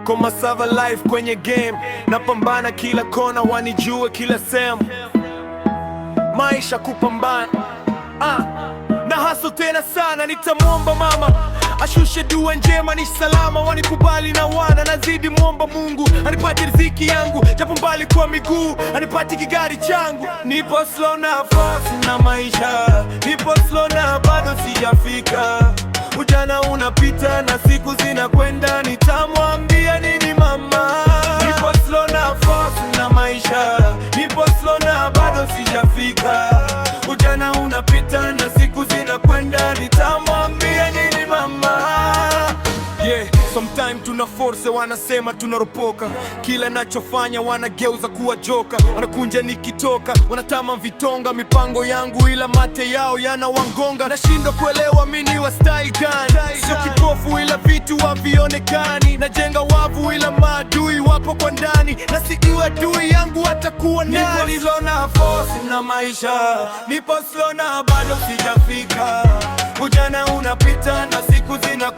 Koma Sava life kwenye game, napambana kila kona, wanijue kila sehemu. Maisha kupambana, na hustle tena sana. Nitamwomba mama ashushe dua njema, ni salama, wanikubali na wana. Nazidi muomba Mungu anipate riziki yangu, japo mbali kwa miguu, anipate kigari changu. Nipo slow na fast na maisha, nipo slow na bado sijafika. Ujana unapita na siku zinakwenda, nitamwambia nini mama? Nipo slow na fast na maisha, nipo slow na bado sijafika. Ujana unapita na siku zinakwenda, nitamwambia nini mama? Yeah, sometime tuna force, wanasema tunaropoka. Kila nachofanya wanageuza kuwa joka, wanakunja nikitoka, wanatama vitonga mipango yangu, ila mate yao yanawangonga. Nashindwa kuelewa mimi wa style gani, sio kipofu ila vitu havionekani. Najenga wavu ila maadui wapo kwa ndani, na sijui adui yangu atakuwa nani. Nipo slow na force na maisha, nipo slow na bado sijafika. Ujana unapita na siku zina